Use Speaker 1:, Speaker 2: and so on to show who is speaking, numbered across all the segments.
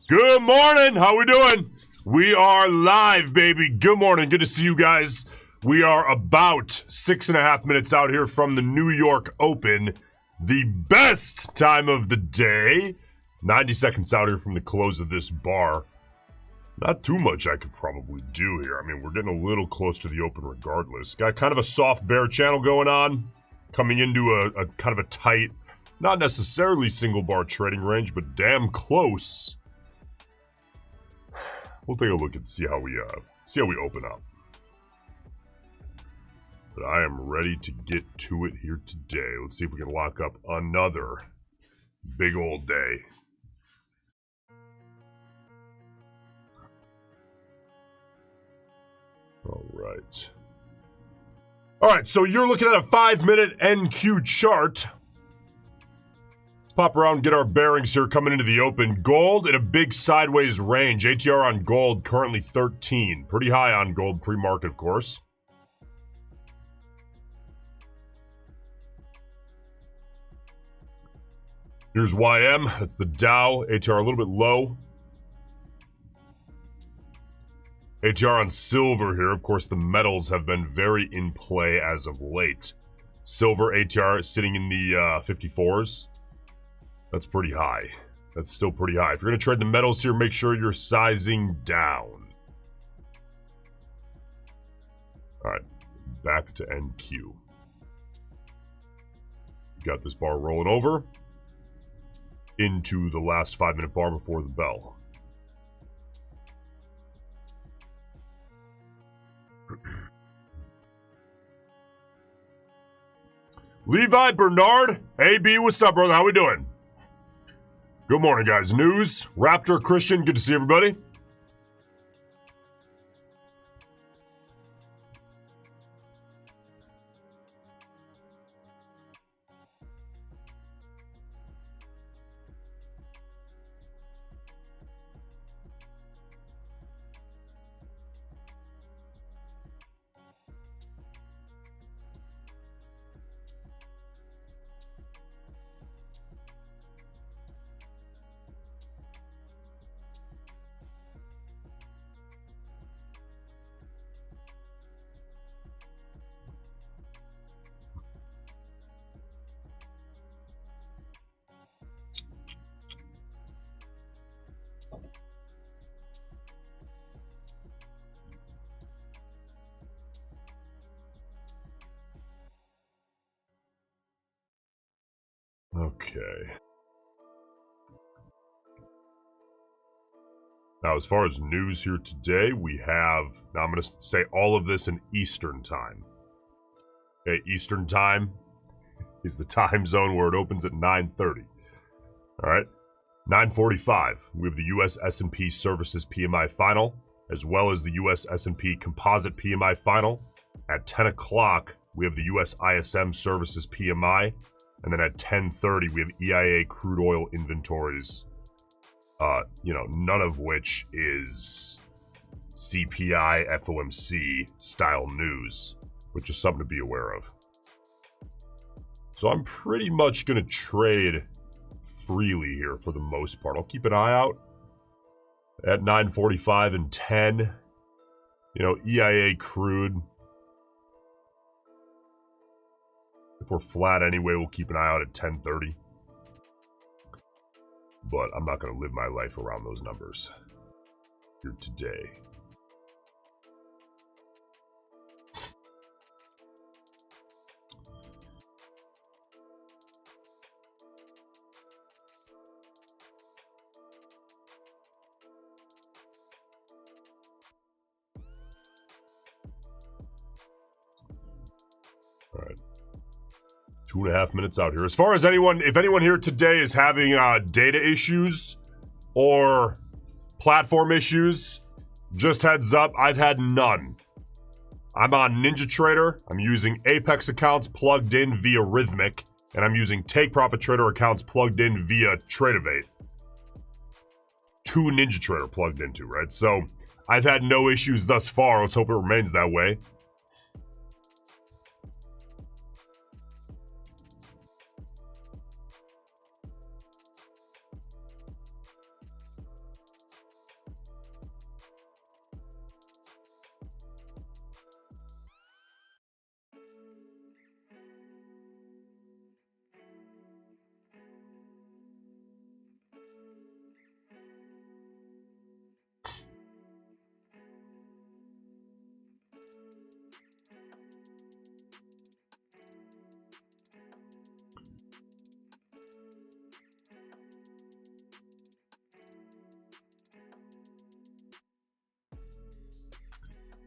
Speaker 1: Good morning. How we doing? We are live, baby. Good morning. Good to see you guys. We are about 6.5 minutes out here from the New York Open. The best time of the day. 90 seconds out here from the close of this bar. Not too much I could probably do here. I mean, we're getting a little close to the Open regardless. Got kind of a soft bear channel going on. Coming into a kind of a tight, not necessarily single bar trading range, but damn close. We'll take a look and see how we open up. But I am ready to get to it here today. Let's see if we can lock up another big old day. All right, so you're looking at a 5-minute NQ chart. Pop around and get our bearings here coming into the Open. Gold in a big sideways range. ATR on gold currently 13. Pretty high on gold pre-market, of course. Here's YM. That's the Dow. ATR a little bit low. ATR on silver here. Of course, the metals have been very in play as of late. Silver ATR sitting in the 54s. That's pretty high. That's still pretty high. If you're going to trade the metals here, make sure you're sizing down. All right, back to NQ. Got this bar rolling over into the last 5-minute bar before the bell. Levi Bernard, AB, what's up, brother? How we doing? Good morning, guys. News, Raptor Christian, good to see everybody. Okay. Now, as far as news here today, we have... Now, I'm going to say all of this in Eastern time. Okay, Eastern time is the time zone where it opens at 9:30. All right? 9:45, we have the U.S. S&P Services PMI Final, as well as the U.S. S&P Composite PMI Final. At 10 o'clock, we have the U.S. ISM Services PMI. And then at 10:30, we have EIA crude oil inventories. None of which is CPI, FOMC style news, which is something to be aware of. So I'm pretty much going to trade freely here for the most part. I'll keep an eye out at 9:45 and 10. EIA crude. If we're flat anyway, we'll keep an eye out at 10:30. But I'm not going to live my life around those numbers here today. All right. 2.5 minutes out here. As far as if anyone here today is having data issues or platform issues, just heads up, I've had none. I'm on NinjaTrader. I'm using Apex accounts plugged in via Rhythmic, and I'm using Take Profit Trader accounts plugged in via Tradeovate. 2 NinjaTrader plugged into, right? So I've had no issues thus far. Let's hope it remains that way.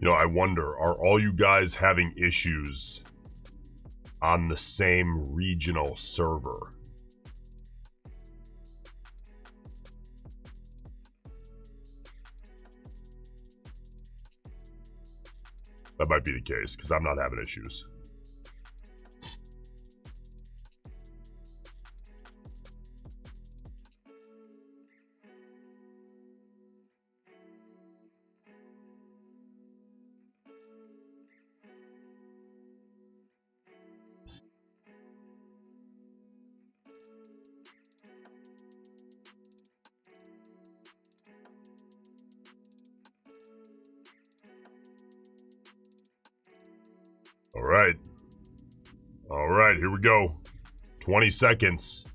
Speaker 1: You know, I wonder, are all you guys having issues on the same regional server? That might be the case, because I'm not having issues. All right. All right, here we go. 20 seconds.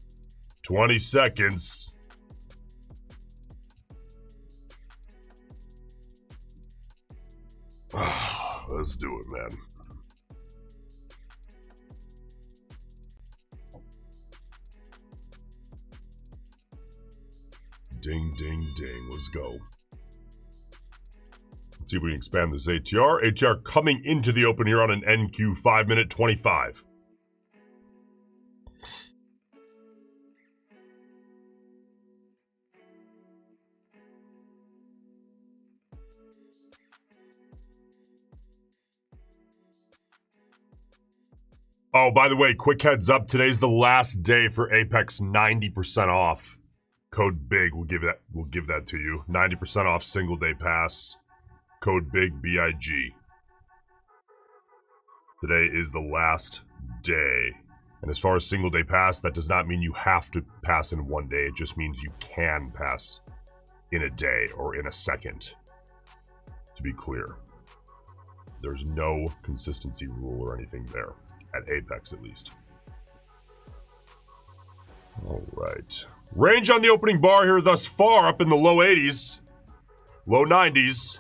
Speaker 1: 20 seconds. Let's do it, man. Ding, ding, ding. Let's go. Let's see if we can expand this ATR. ATR coming into the open here on an NQ 5-minute 25. Oh, by the way, quick heads up. Today's the last day for Apex 90% off. Code BIG will give that to you. 90% off single day pass. Code BIG, B-I-G. Today is the last day. And as far as single day pass, that does not mean you have to pass in one day. It just means you can pass in a day or in a second. To be clear. There's no consistency rule or anything there. At Apex, at least. All right. Range on the opening bar here thus far up in the low 80s. Low 90s.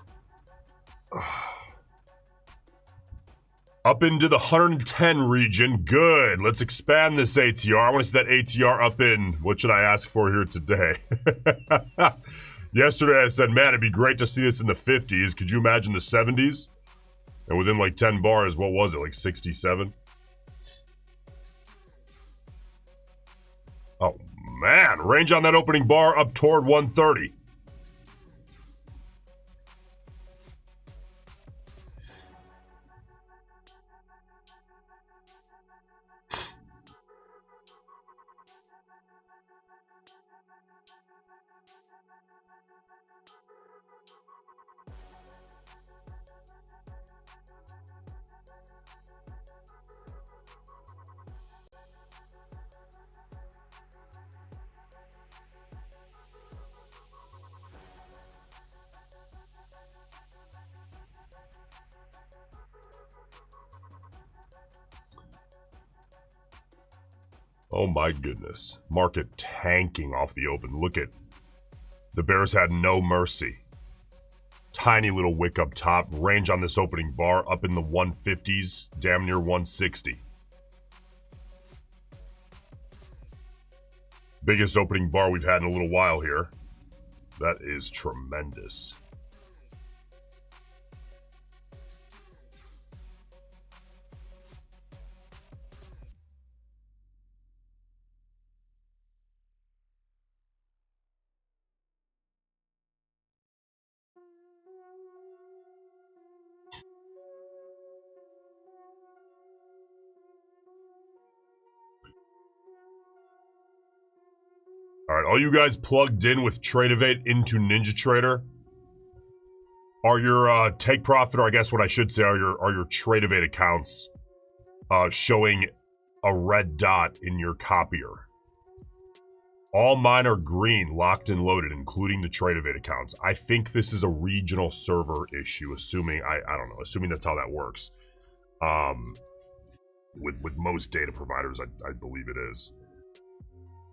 Speaker 1: Up into the 110 region. Good. Let's expand this ATR. I want to see that ATR up in... What should I ask for here today? Yesterday I said, man, it'd be great to see this in the 50s. Could you imagine the 70s? And within like 10 bars, what was it? Like 67? Oh, man. Range on that opening bar up toward 130. Oh my goodness. Market tanking off the open. Look at... The Bears had no mercy. Tiny little wick up top. Range on this opening bar up in the 150s. Damn near 160. Biggest opening bar we've had in a little while here. That is tremendous. Alright, all you guys plugged in with Tradeovate into NinjaTrader, are your Take Profit, or I guess what I should say are your Tradeovate accounts showing a red dot in your copier? All mine are green, locked and loaded, including the Tradeovate accounts. I think this is a regional server issue, assuming, I don't know, assuming that's how that works. With most data providers, I believe it is.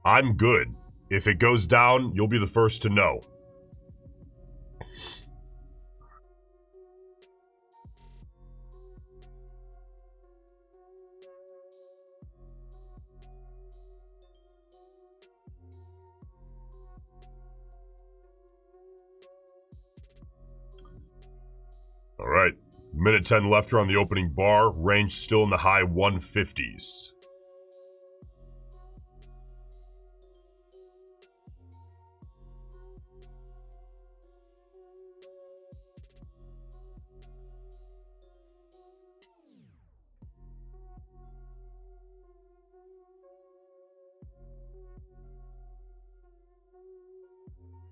Speaker 1: I'm good. If it goes down, you'll be the first to know. All right. Minute 10 left here on the opening bar. Roensch still in the high 150s.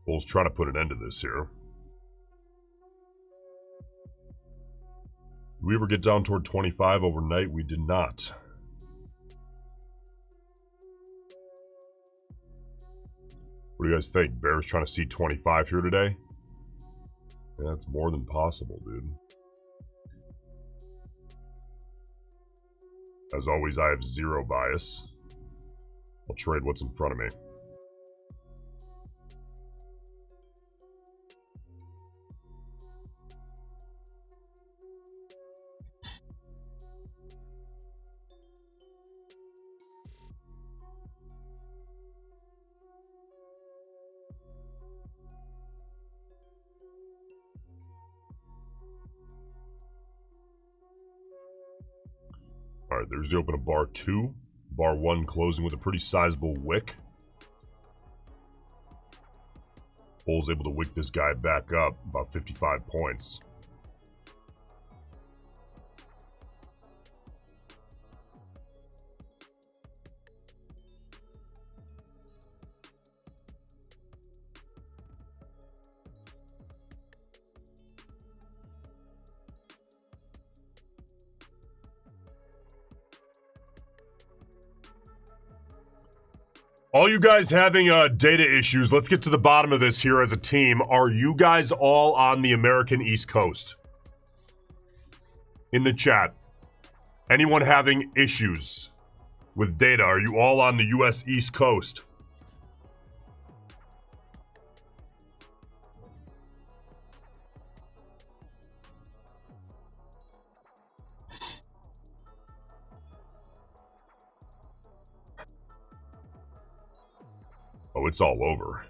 Speaker 1: Bulls trying to put an end to this here. Did we ever get down toward 25 overnight? We did not. What do you guys think? Bears trying to see 25 here today? Yeah, that's more than possible, dude. As always, I have zero bias. I'll trade what's in front of me. All right, there's the open of bar 2. Bar 1 closing with a pretty sizable wick. Bull's able to wick this guy back up about 55 points. All you guys having data issues, let's get to the bottom of this here as a team. Are you guys all on the American East Coast? In the chat. Anyone having issues with data? Are you all on the US East Coast? Oh, it's all over.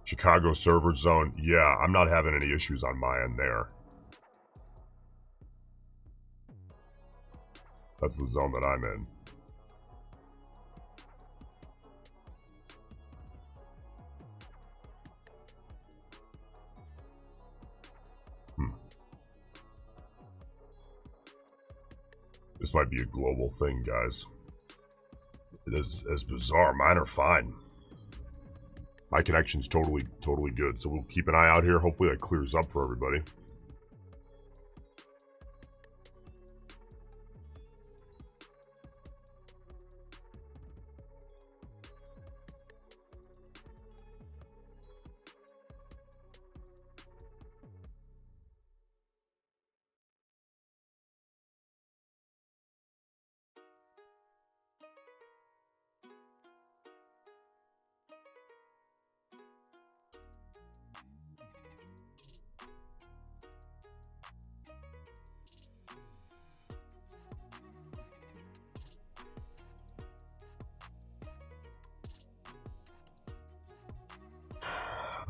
Speaker 1: Chicago server zone. Yeah, I'm not having any issues on my end there. That's the zone that I'm in. This might be a global thing, guys. It is as bizarre. Mine are fine. My connection's totally good. So we'll keep an eye out here. Hopefully that clears up for everybody.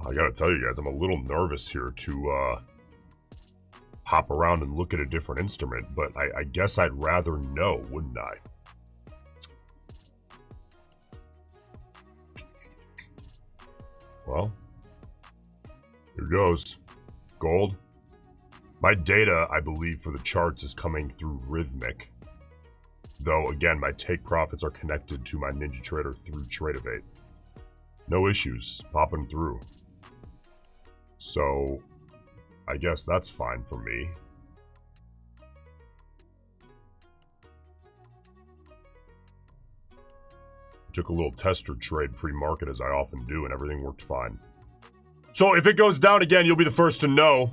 Speaker 1: I gotta tell you guys, I'm a little nervous here to hop around and look at a different instrument, but I guess I'd rather know, wouldn't I? Well, here goes. Gold. My data, I believe, for the charts is coming through Rhythmic. Though, again, my take profits are connected to my NinjaTrader through Tradeovate. No issues. Popping through. So, I guess that's fine for me. Took a little tester trade pre-market as I often do, and everything worked fine. So if it goes down again, you'll be the first to know.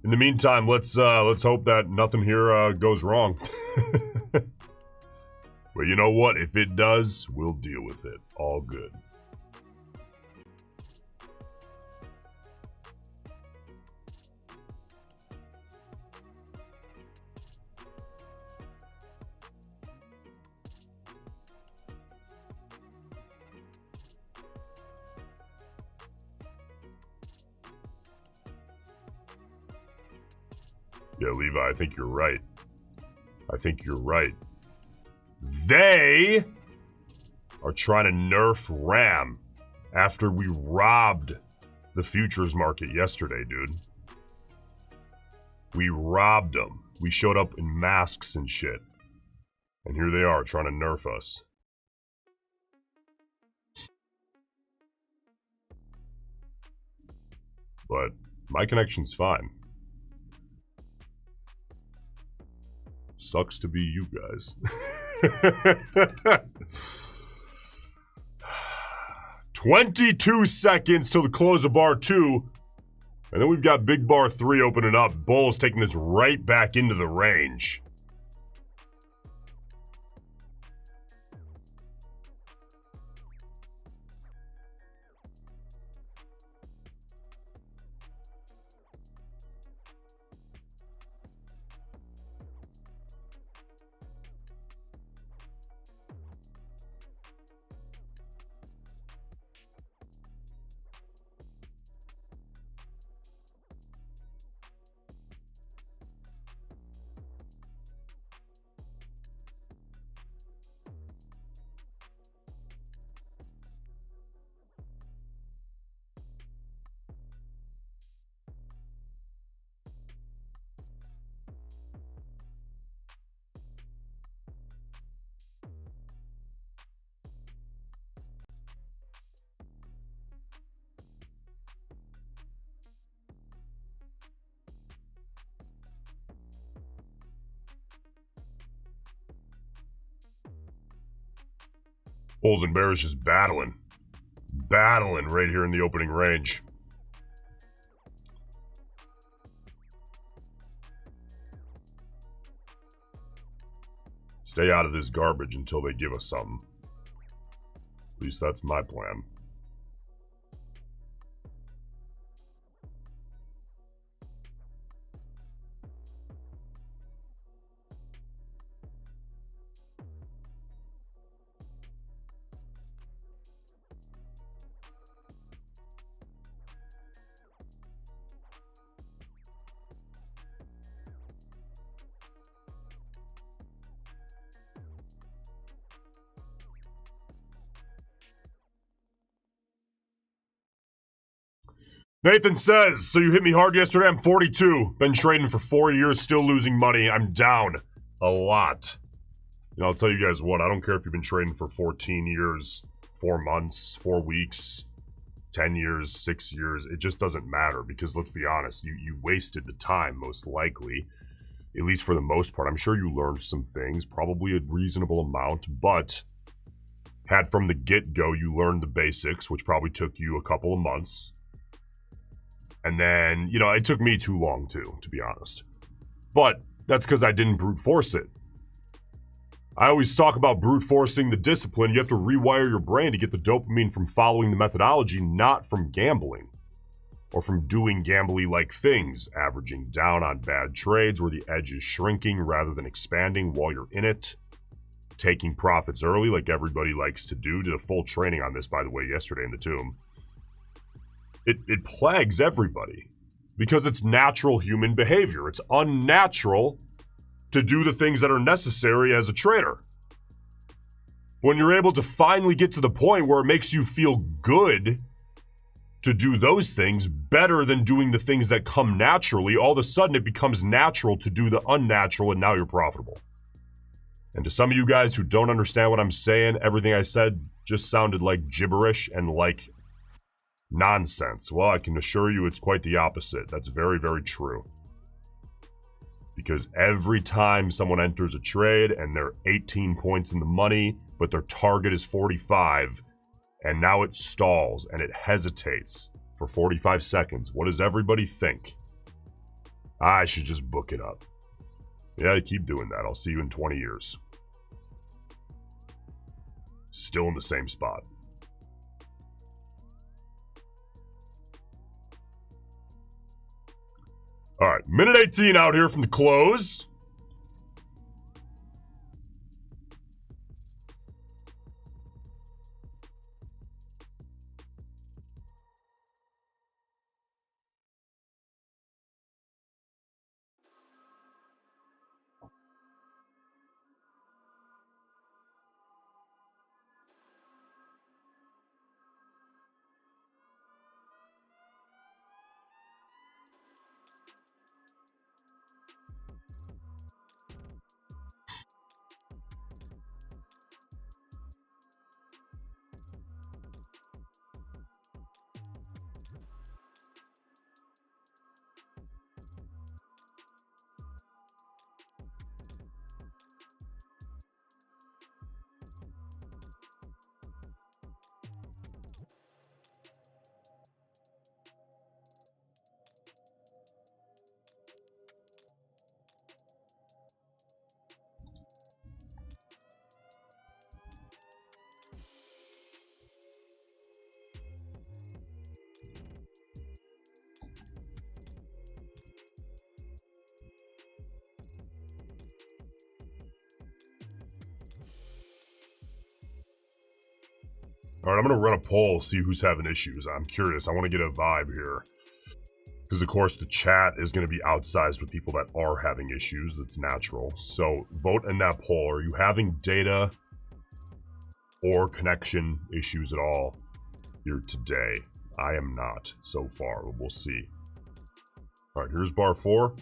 Speaker 1: In the meantime, let's hope that nothing here goes wrong. But you know what? If it does, we'll deal with it. All good. Yeah, Levi, I think you're right. I think you're right. They are trying to nerf RAM after we robbed the futures market yesterday, dude. We robbed them. We showed up in masks and shit. And here they are trying to nerf us. But my connection's fine. Sucks to be you guys. 22 seconds till the close of bar 2. And then we've got big bar 3 opening up. Bull's taking this right back into the range. Bulls and Bears just battling. Battling right here in the opening range. Stay out of this garbage until they give us something. At least that's my plan. Nathan says, so you hit me hard yesterday, I'm 42. Been trading for 4 years, still losing money. I'm down a lot. You know, I'll tell you guys what, I don't care if you've been trading for 14 years, 4 months, 4 weeks, 10 years, 6 years. It just doesn't matter because let's be honest, you wasted the time most likely, at least for the most part. I'm sure you learned some things, probably a reasonable amount, but had from the get-go, you learned the basics, which probably took you a couple of months. And then, you know, it took me too long too, to be honest. But that's because I didn't brute force it. I always talk about brute forcing the discipline. You have to rewire your brain to get the dopamine from following the methodology, not from gambling. Or from doing gambly-like things, averaging down on bad trades where the edge is shrinking rather than expanding while you're in it. Taking profits early like everybody likes to do. Did a full training on this, by the way, yesterday in the Tomb. It plagues everybody because it's natural human behavior. It's unnatural to do the things that are necessary as a trader. When you're able to finally get to the point where it makes you feel good to do those things better than doing the things that come naturally, all of a sudden it becomes natural to do the unnatural and now you're profitable. And to some of you guys who don't understand what I'm saying, everything I said just sounded like gibberish and like nonsense. Well, I can assure you it's quite the opposite. That's very, very true. Because every time someone enters a trade and they're 18 points in the money, but their target is 45, and now it stalls and it hesitates for 45 seconds, what does everybody think? I should just book it up. Yeah, keep doing that. I'll see you in 20 years. Still in the same spot. All right, minute 18 out here from the close. All right, I'm going to run a poll, see who's having issues. I'm curious. I want to get a vibe here. Because, of course, the chat is going to be outsized with people that are having issues. That's natural. So, vote in that poll. Are you having data or connection issues at all here today? I am not so far. We'll see. All right, here's bar 4.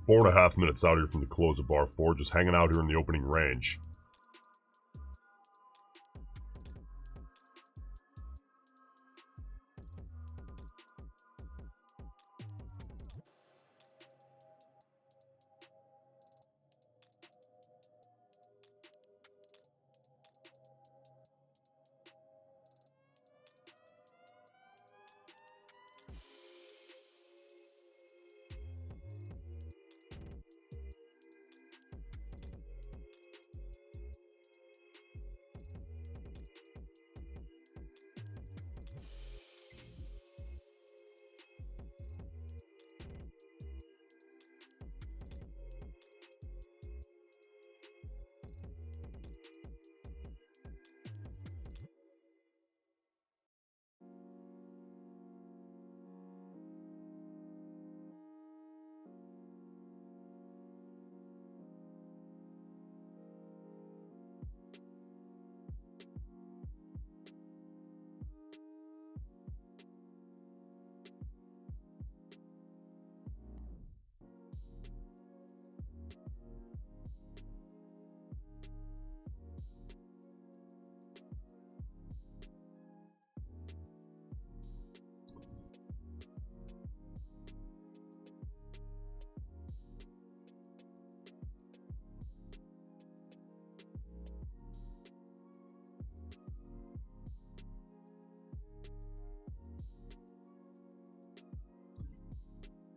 Speaker 1: 4.5 minutes out here from the close of bar 4. Just hanging out here in the opening range.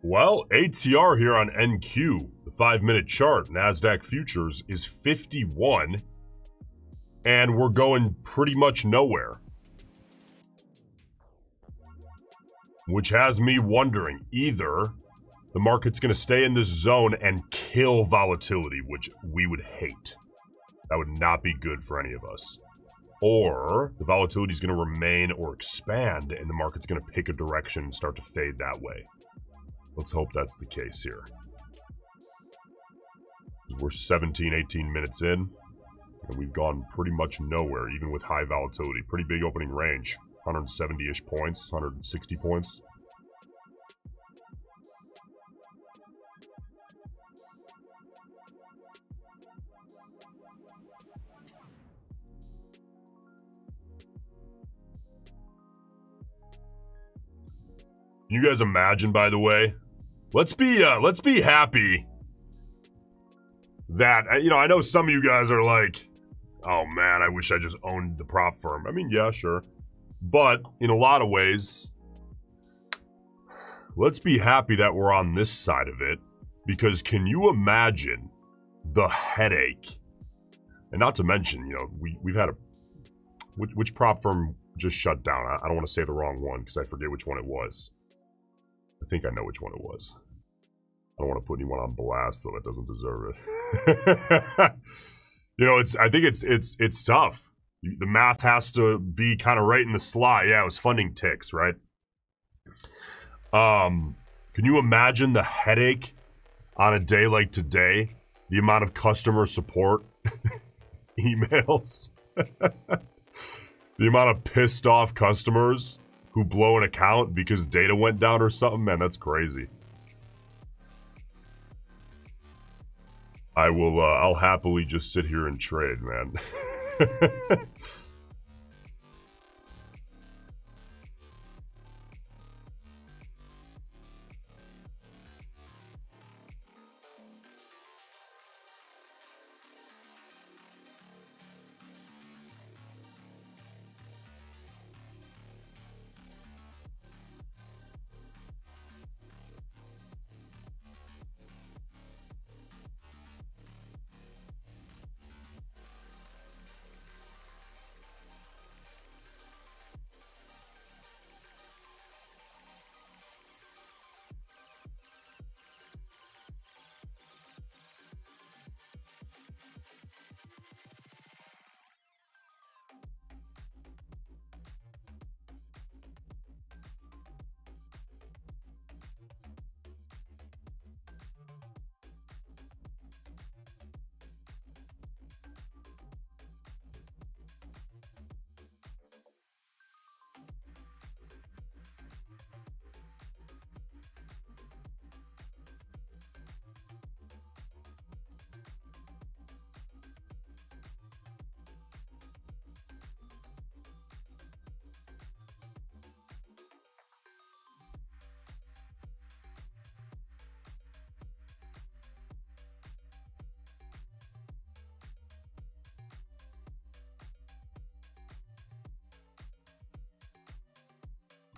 Speaker 1: Well, ATR here on NQ, the 5-minute chart, NASDAQ futures is 51, and we're going pretty much nowhere. Which has me wondering, either the market's going to stay in this zone and kill volatility, which we would hate. That would not be good for any of us. Or the volatility is going to remain or expand, and the market's going to pick a direction and start to fade that way. Let's hope that's the case here. We're 17, 18 minutes in, and we've gone pretty much nowhere, even with high volatility. Pretty big opening range. 170-ish points, 160 points. You guys imagine, by the way, let's be happy that, you know, I know some of you guys are like, oh man, I wish I just owned the prop firm. I mean, yeah, sure. But in a lot of ways, let's be happy that we're on this side of it, because can you imagine the headache? And not to mention, you know, we've had a, which prop firm just shut down? I don't want to say the wrong one because I forget which one it was. I think I know which one it was. I don't want to put anyone on blast though that doesn't deserve it. You know, I think it's tough. The math has to be kind of right in the slot. Yeah, it was funding ticks, right? Can you imagine the headache on a day like today? The amount of customer support emails, the amount of pissed off customers who blow an account because data went down or something. Man, that's crazy. I'll happily just sit here and trade, man.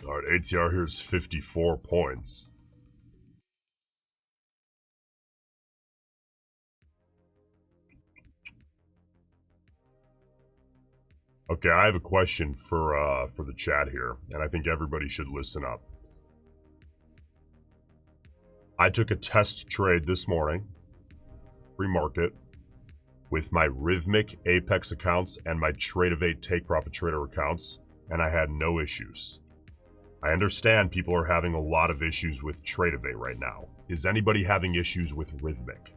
Speaker 1: All right, ATR here is 54 points. Okay, I have a question for the chat here, and I think everybody should listen up. I took a test trade this morning, pre-market, with my Rhythmic Apex accounts and my Trade-Evade Take Profit Trader accounts, and I had no issues. I understand people are having a lot of issues with Trade-Evade right now. Is anybody having issues with Rhythmic?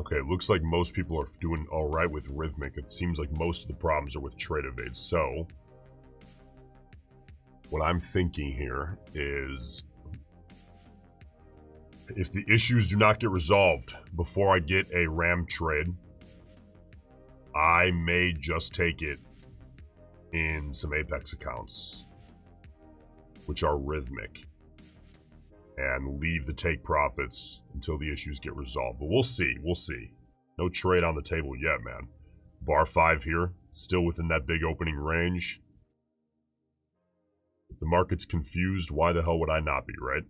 Speaker 1: Okay, it looks like most people are doing all right with Rhythmic. It seems like most of the problems are with Trade-Evade. So, what I'm thinking here is, if the issues do not get resolved before I get a RAM trade, I may just take it in some Apex accounts, which are Rhythmic, and leave the take profits until the issues get resolved. But we'll see. No trade on the table yet, man. Bar 5 here, still within that big opening range. If the market's confused, why the hell would I not be, right?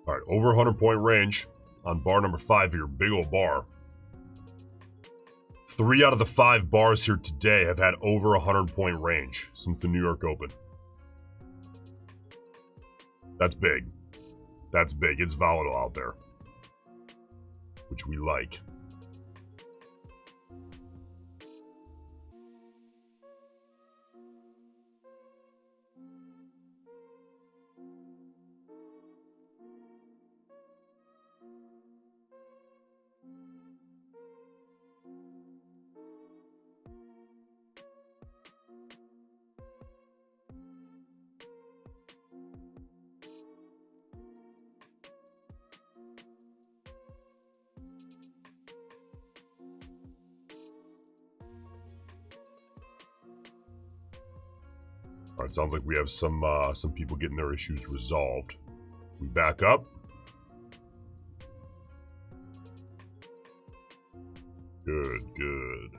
Speaker 1: All right, over 100-point range on bar number 5 here, big old bar. 3 out of the 5 bars here today have had over 100-point range since the New York Open. That's big. That's big. It's volatile out there, which we like. All right, sounds like we have some people getting their issues resolved. We back up. Good.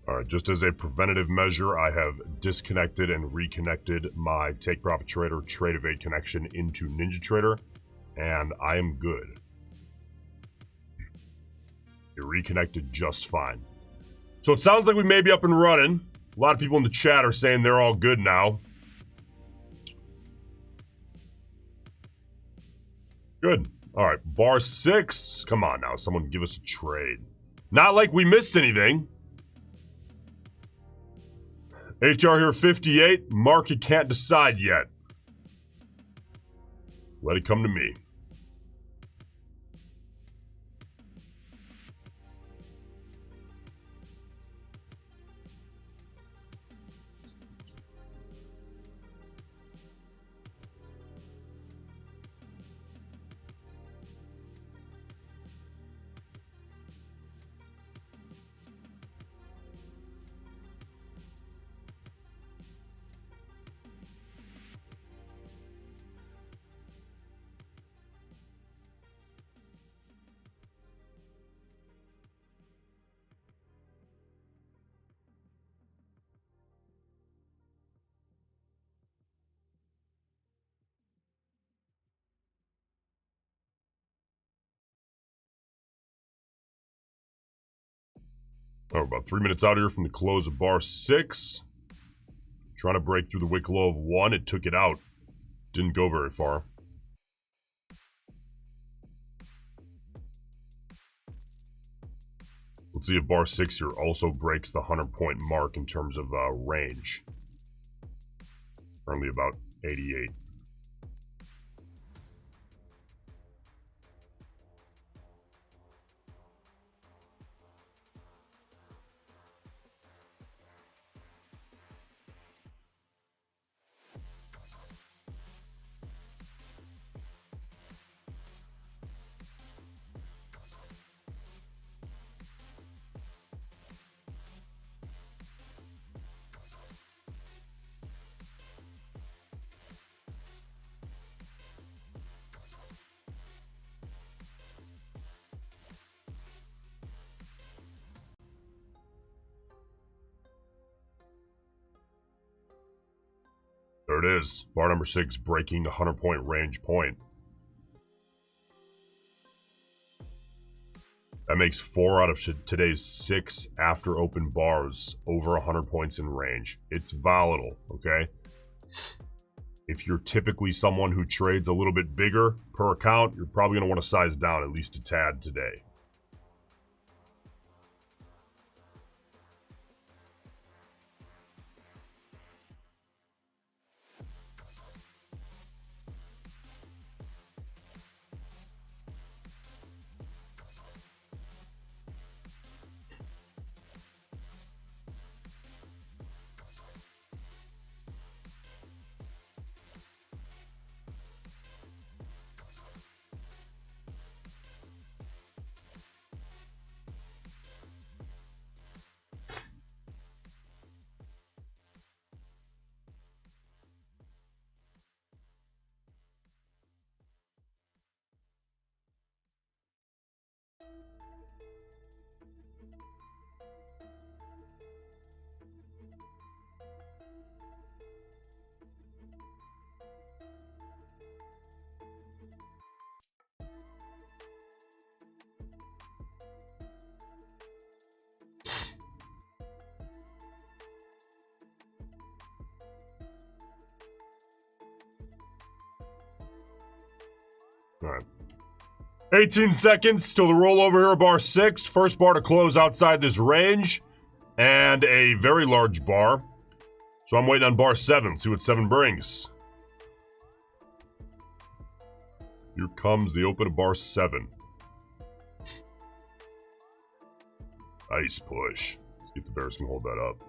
Speaker 1: All right, just as a preventative measure, I have disconnected and reconnected my Take Profit Trader Trade-Evade connection into NinjaTrader, and I am good. It reconnected just fine. So it sounds like we may be up and running. A lot of people in the chat are saying they're all good now. Good. All right, bar 6. Come on now, someone give us a trade. Not like we missed anything. HR here 58. Market can't decide yet. Let it come to me. Oh, about 3 minutes out here from the close of bar 6. Trying to break through the wick low of 1. It took it out. Didn't go very far. Let's see if bar 6 here also breaks the 100-point mark in terms of range. Currently about 88. There it is. Bar number 6 breaking the 100-point range point. That makes 4 out of today's 6 after open bars over 100 points in range. It's volatile, okay? If you're typically someone who trades a little bit bigger per account, you're probably going to want to size down at least a tad today. All right. 18 seconds, still the rollover here, bar 6. First bar to close outside this range. And a very large bar. So I'm waiting on bar 7, see what 7 brings. Here comes the open of bar 7. Nice push. Let's see if the Bears can hold that up.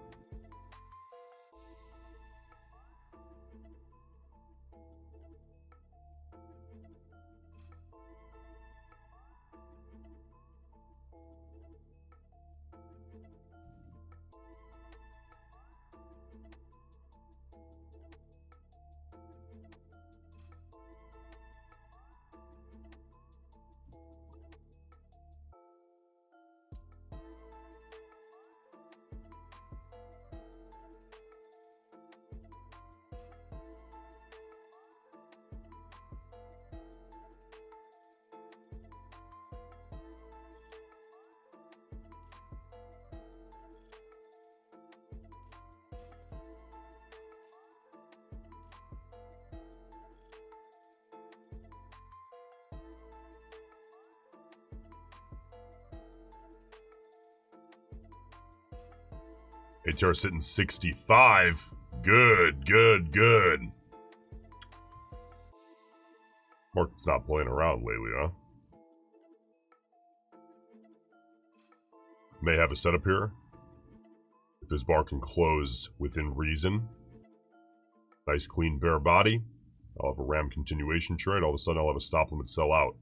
Speaker 1: ATR sitting 65. Good, good, good. Market's not playing around lately, huh? May have a setup here. If this bar can close within reason. Nice clean bare body. I'll have a ram continuation trade. All of a sudden I'll have a stop limit sell out.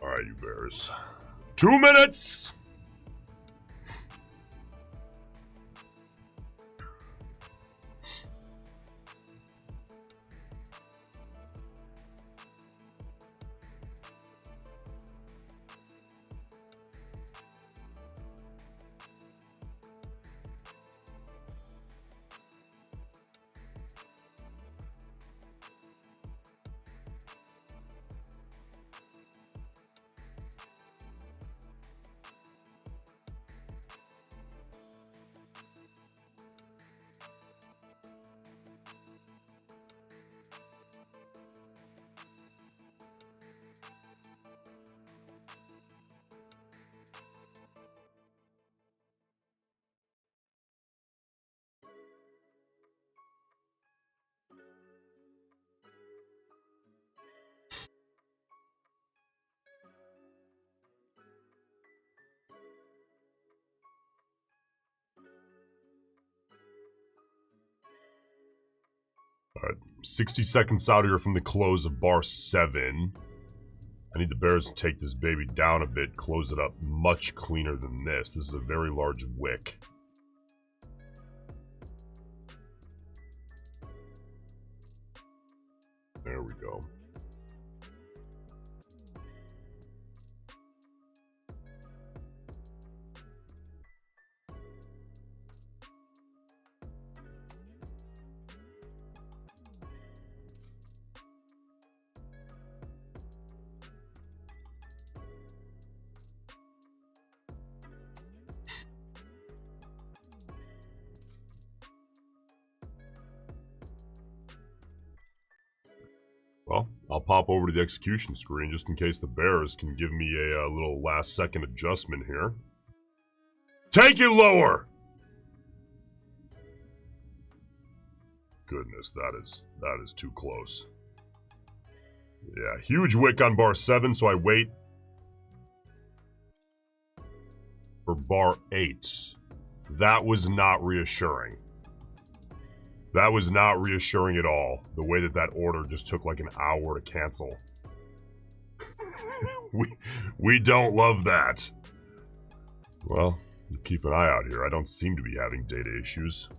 Speaker 1: Alright, you bears. 2 minutes! Alright, 60 seconds out here from the close of bar 7. I need the bears to take this baby down a bit, close it up much cleaner than this. This is a very large wick. There we go. Well, I'll pop over to the execution screen just in case the bears can give me a little last second adjustment here. Take it lower! Goodness, that is too close. Yeah, huge wick on bar 7, so I wait for bar 8. That was not reassuring. That was not reassuring at all, the way that order just took like an hour to cancel. we don't love that. Well, keep an eye out here. I don't seem to be having data issues.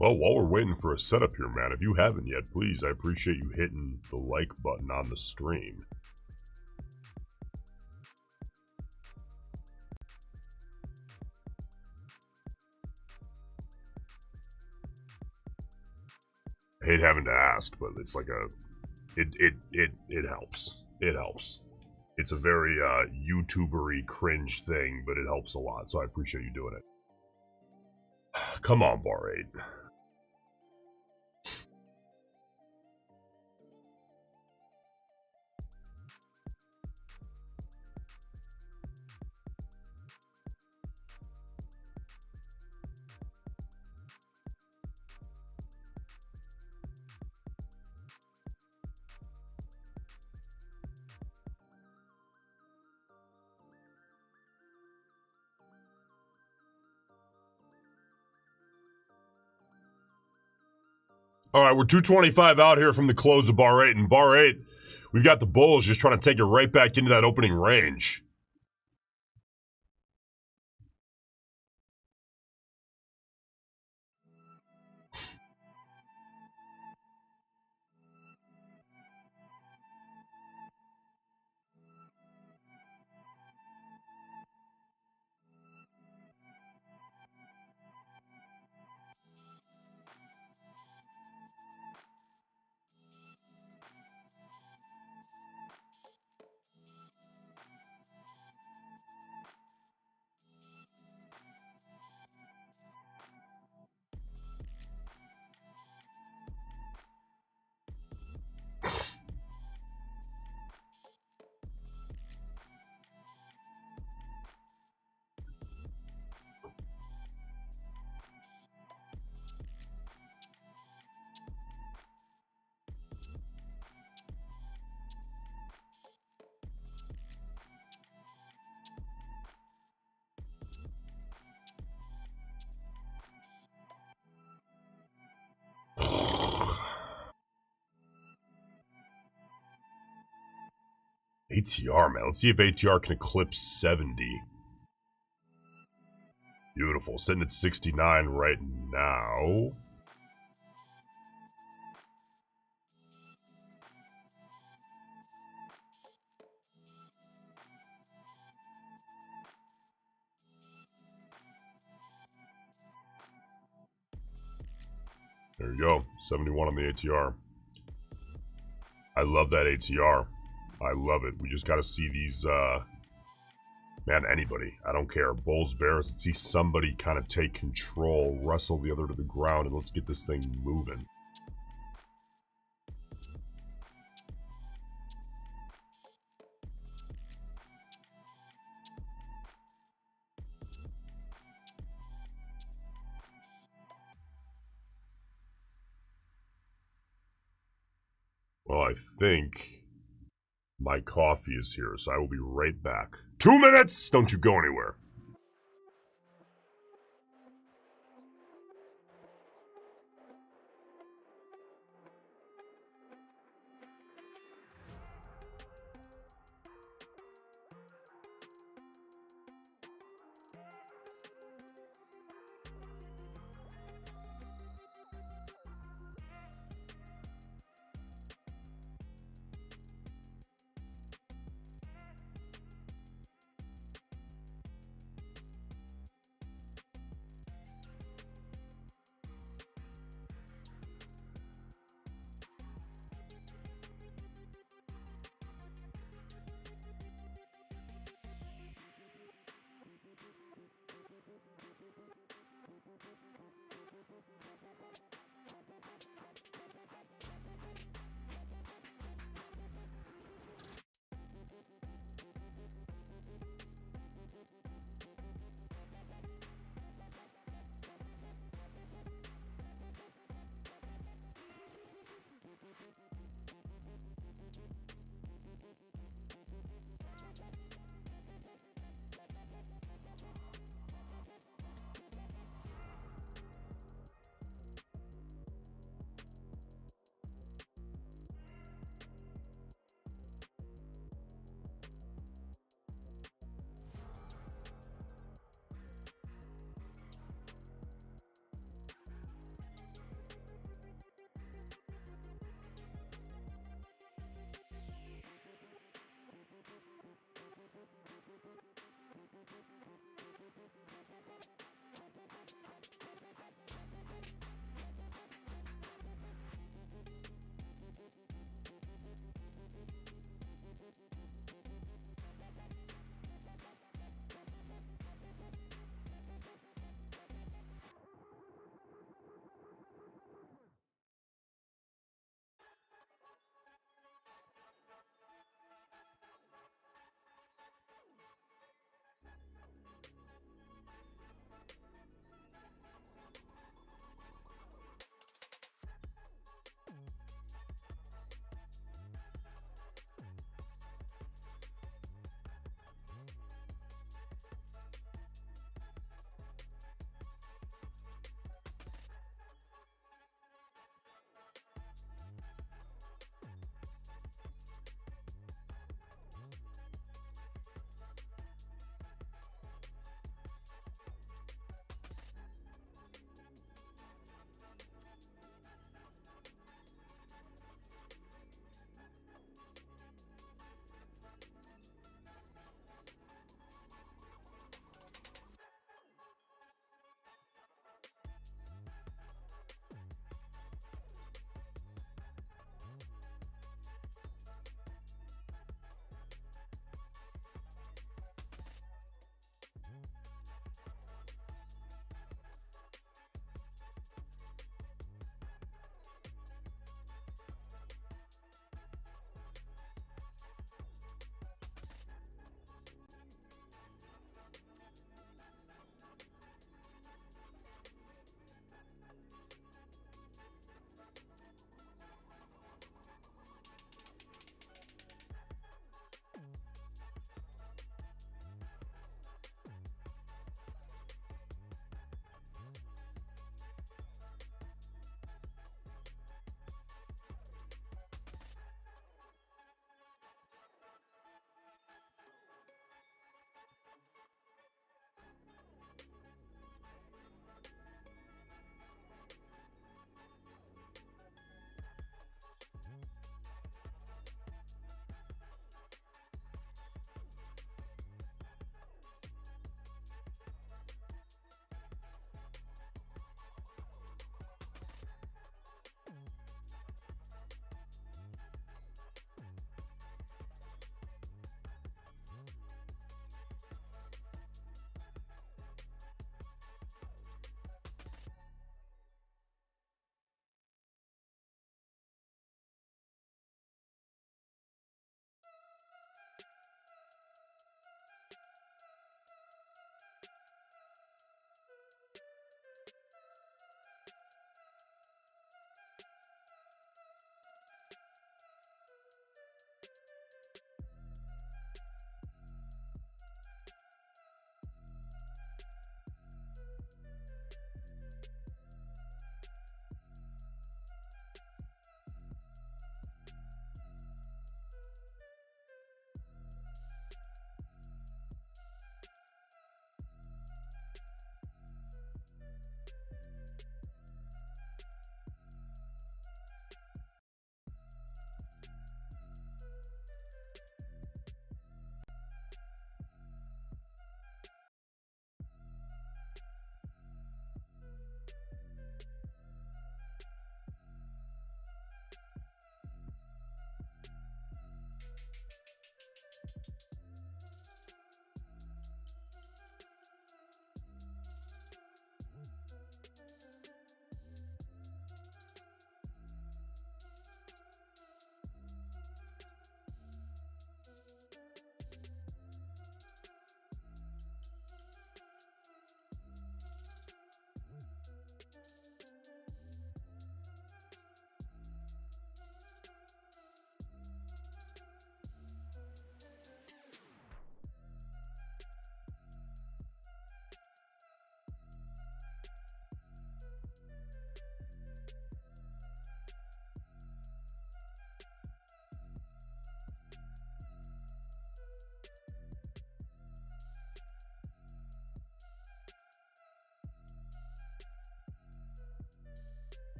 Speaker 1: Well, while we're waiting for a setup here, man, if you haven't yet, please, I appreciate you hitting the like button on the stream. I hate having to ask, but it's like it helps. It helps. It's a very YouTuber-y cringe thing, but it helps a lot, so I appreciate you doing it. Come on, Bar 8. All right, we're 225 out here from the close of Bar 8, and Bar 8, we've got the Bulls just trying to take it right back into that opening range. ATR, man. Let's see if ATR can eclipse 70. Beautiful. Sitting at 69 right now. There you go. 71 on the ATR. I love that ATR. I love it. We just got to see these, man, anybody. I don't care. Bulls, Bears. Let's see somebody kind of take control, wrestle the other to the ground, and let's get this thing moving. Well, I think my coffee is here, so I will be right back. 2 minutes! Don't you go anywhere.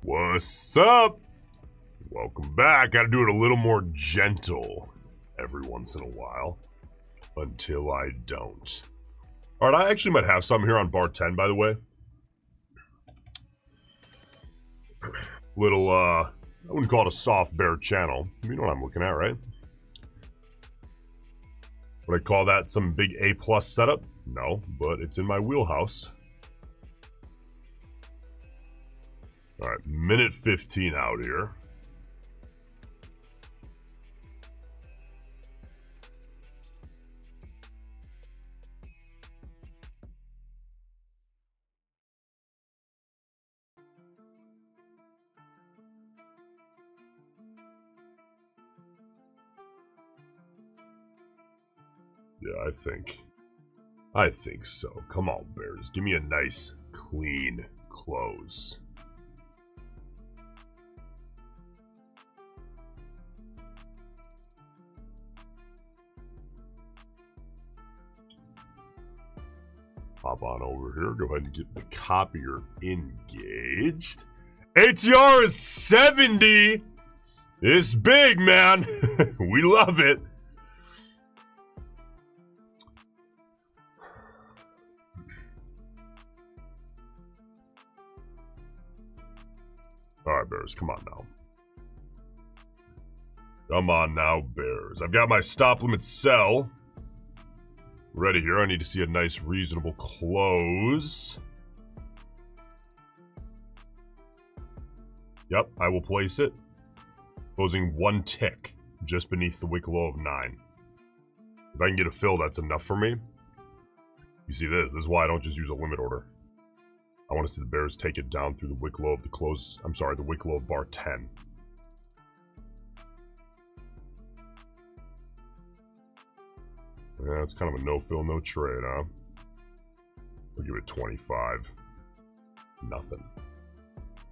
Speaker 1: What's up? Welcome back. Gotta do it a little more gentle every once in a while. Until I don't. Alright, I actually might have some here on bar 10, by the way. Little, I wouldn't call it a soft bear channel. You know what I'm looking at, right? Would I call that some big A+ setup? No, but it's in my wheelhouse. Alright, minute 15 out here. Yeah, I think so. Come on, Bears. Give me a nice, clean close. Hop on over here. Go ahead and get the copier engaged. ATR is 70. It's big, man. We love it. Alright, Bears, come on now. Come on now, Bears. I've got my stop limit sell ready here. I need to see a nice, reasonable close. Yep, I will place it. Closing 1 tick just beneath the wick low of 9. If I can get a fill, that's enough for me. You see this. This is why I don't just use a limit order. I want to see the Bears take it down through the wick low of the close. I'm sorry, the wick low of bar 10. Yeah, it's kind of a no fill, no trade, huh? We'll give it 25. Nothing.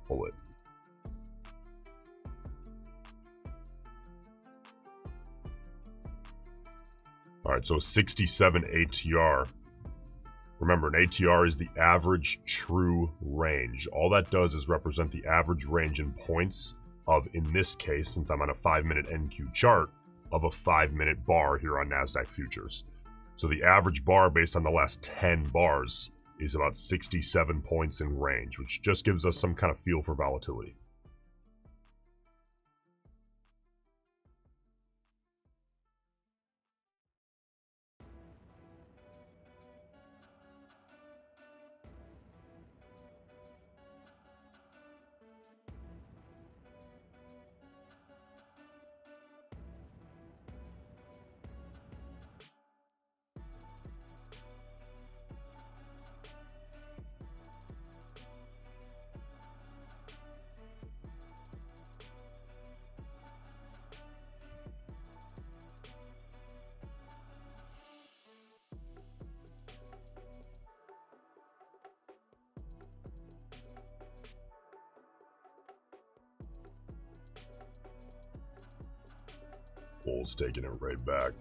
Speaker 1: Pull it. Alright, so 67 ATR. Remember, an ATR is the average true range. All that does is represent the average range in points of, in this case, since I'm on a 5-minute NQ chart, of a 5-minute bar here on NASDAQ futures. So the average bar based on the last 10 bars is about 67 points in range, which just gives us some kind of feel for volatility. Bull's taking it right back.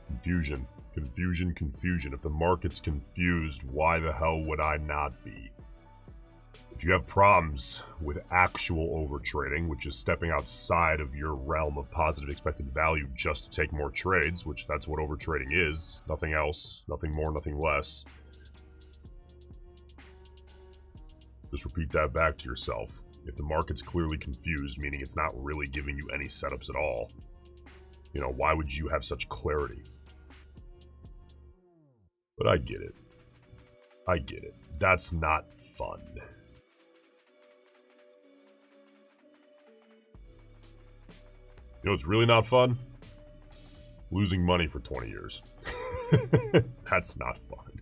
Speaker 1: Confusion. Confusion, confusion. If the market's confused, why the hell would I not be? If you have problems with actual overtrading, which is stepping outside of your realm of positive expected value just to take more trades, which that's what overtrading is, nothing else, nothing more, nothing less. Just repeat that back to yourself. If the market's clearly confused, meaning it's not really giving you any setups at all, you know, why would you have such clarity? But I get it. I get it. That's not fun. You know what's really not fun? Losing money for 20 years. That's not fun.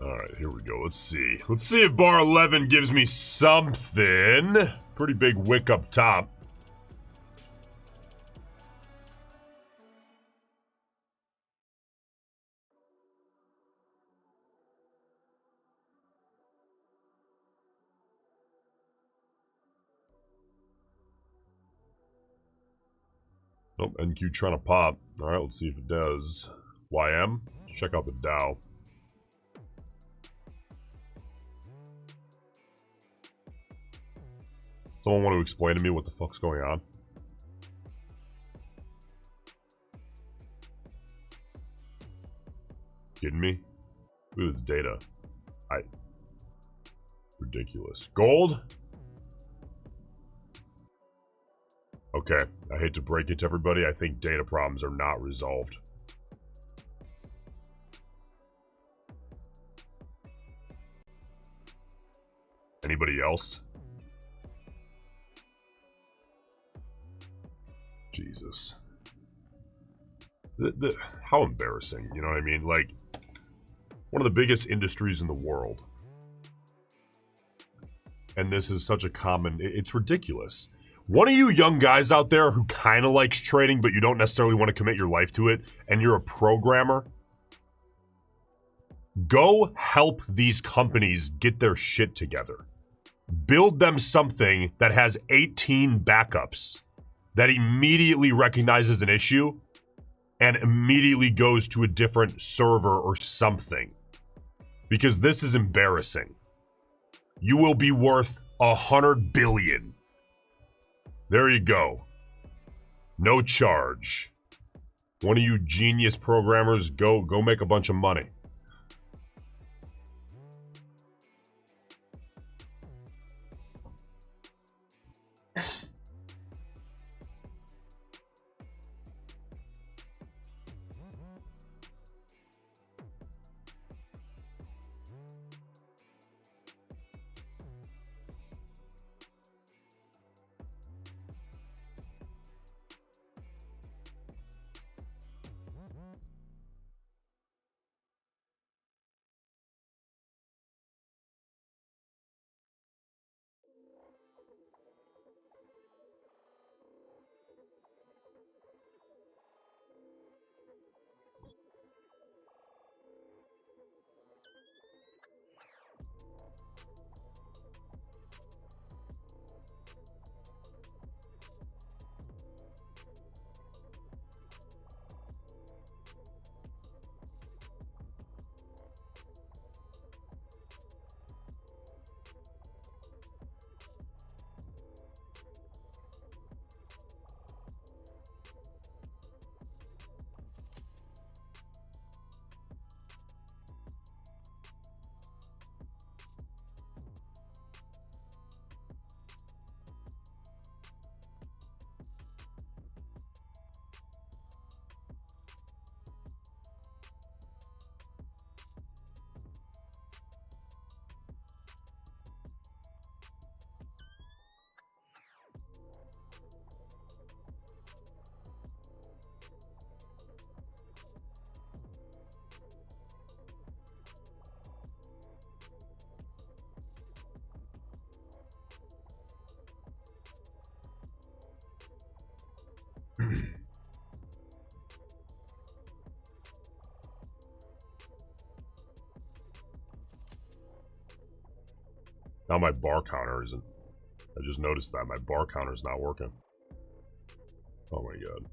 Speaker 1: Alright, here we go. Let's see. Let's see if bar 11 gives me something. Pretty big wick up top. Nope, NQ trying to pop. Alright, let's see if it does. YM? Check out the Dow. Someone want to explain to me what the fuck's going on? Kidding me? Look at this data. Ridiculous. Gold? Okay, I hate to break it to everybody. I think data problems are not resolved. Anybody else? Jesus. How embarrassing, you know what I mean? Like, one of the biggest industries in the world. And this is such a common... It's ridiculous. One of you young guys out there who kind of likes trading, but you don't necessarily want to commit your life to it, and you're a programmer, go help these companies get their shit together. Build them something that has 18 backups that immediately recognizes an issue and immediately goes to a different server or something. Because this is embarrassing. You will be worth 100 billion. There you go. No charge. One of you genius programmers, go make a bunch of money. Now my bar counter isn't. I just noticed that my bar counter is not working. Oh my god.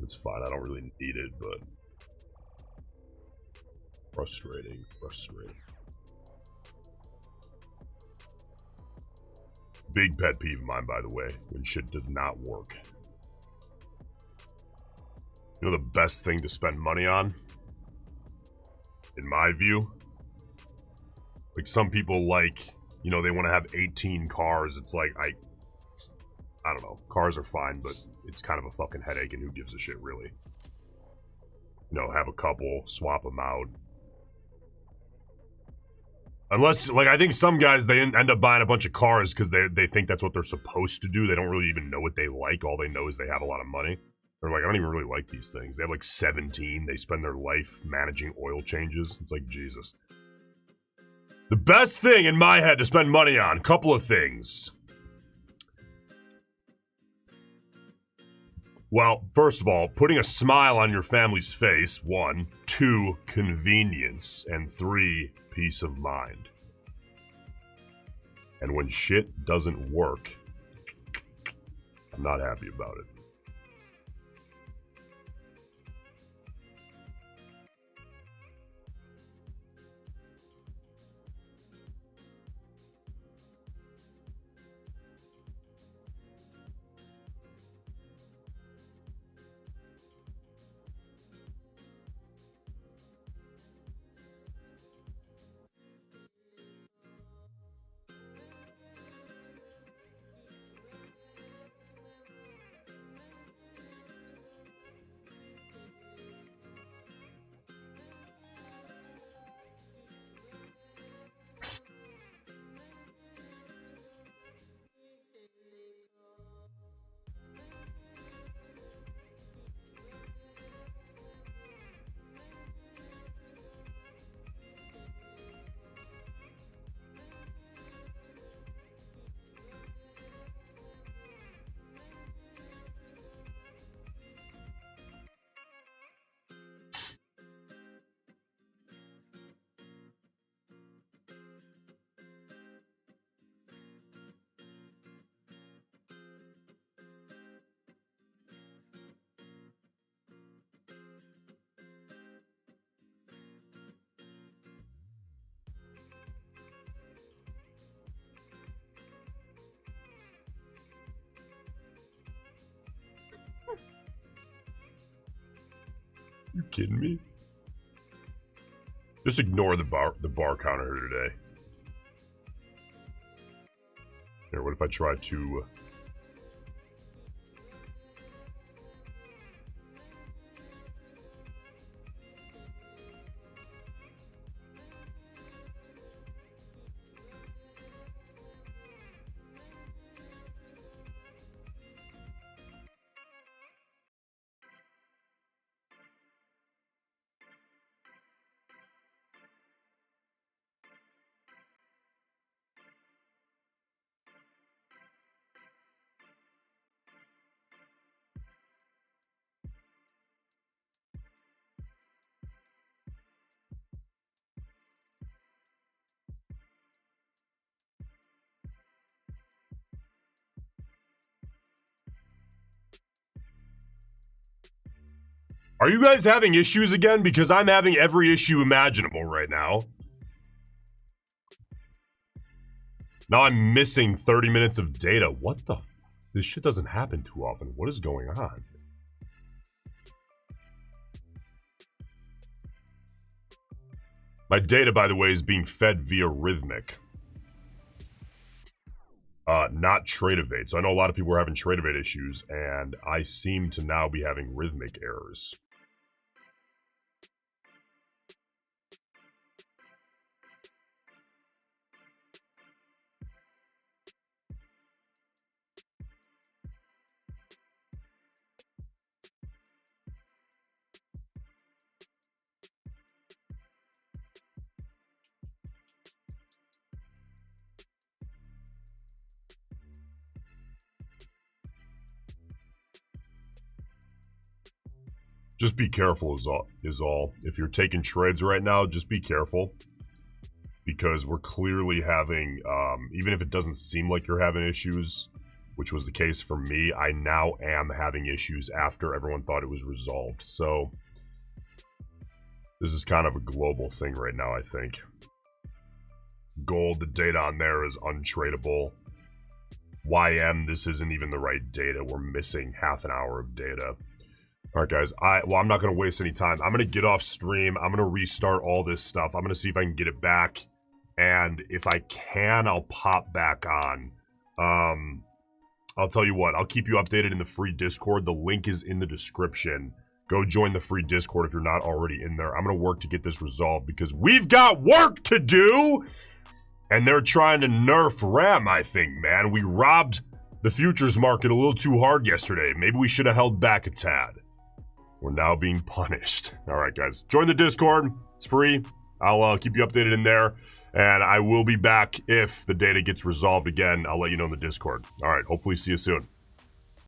Speaker 1: It's fine, I don't really need it, but... Frustrating. Big pet peeve of mine, by the way, when shit does not work. You know the best thing to spend money on? In my view? Like, some people like, you know, they want to have 18 cars. It's like, I don't know. Cars are fine, but it's kind of a fucking headache, and who gives a shit, really? You know, have a couple, swap them out. Unless, like, I think some guys, they end up buying a bunch of cars because they think that's what they're supposed to do. They don't really even know what they like. All they know is they have a lot of money. They're like, I don't even really like these things. They have like 17. They spend their life managing oil changes. It's like, Jesus. The best thing in my head to spend money on, couple of things. Well, first of all, putting a smile on your family's face, 1. 2, convenience. And 3, peace of mind. And when shit doesn't work, I'm not happy about it. You kidding me? Just ignore the bar counter here today. Here, what if I try to... Are you guys having issues again? Because I'm having every issue imaginable right now. Now I'm missing 30 minutes of data. What the? This shit doesn't happen too often. What is going on? My data, by the way, is being fed via Rhythmic. Not Trade Evade. So I know a lot of people are having Trade Evade issues, and I seem to now be having Rhythmic errors. Just be careful is all. If you're taking trades right now, just be careful. Because we're clearly having, even if it doesn't seem like you're having issues, which was the case for me, I now am having issues after everyone thought it was resolved. So, this is kind of a global thing right now, I think. Gold, the data on there is untradeable. YM, this isn't even the right data. We're missing half an hour of data. Alright guys, I'm not going to waste any time. I'm going to get off stream. I'm going to restart all this stuff. I'm going to see if I can get it back. And if I can, I'll pop back on. I'll tell you what, I'll keep you updated in the free Discord. The link is in the description. Go join the free Discord if you're not already in there. I'm going to work to get this resolved because we've got work to do! And they're trying to nerf RAM, I think, man. We robbed the futures market a little too hard yesterday. Maybe we should have held back a tad. We're now being punished. Alright, guys. Join the Discord. It's free. I'll keep you updated in there. And I will be back if the data gets resolved again. I'll let you know in the Discord. Alright, hopefully see you soon.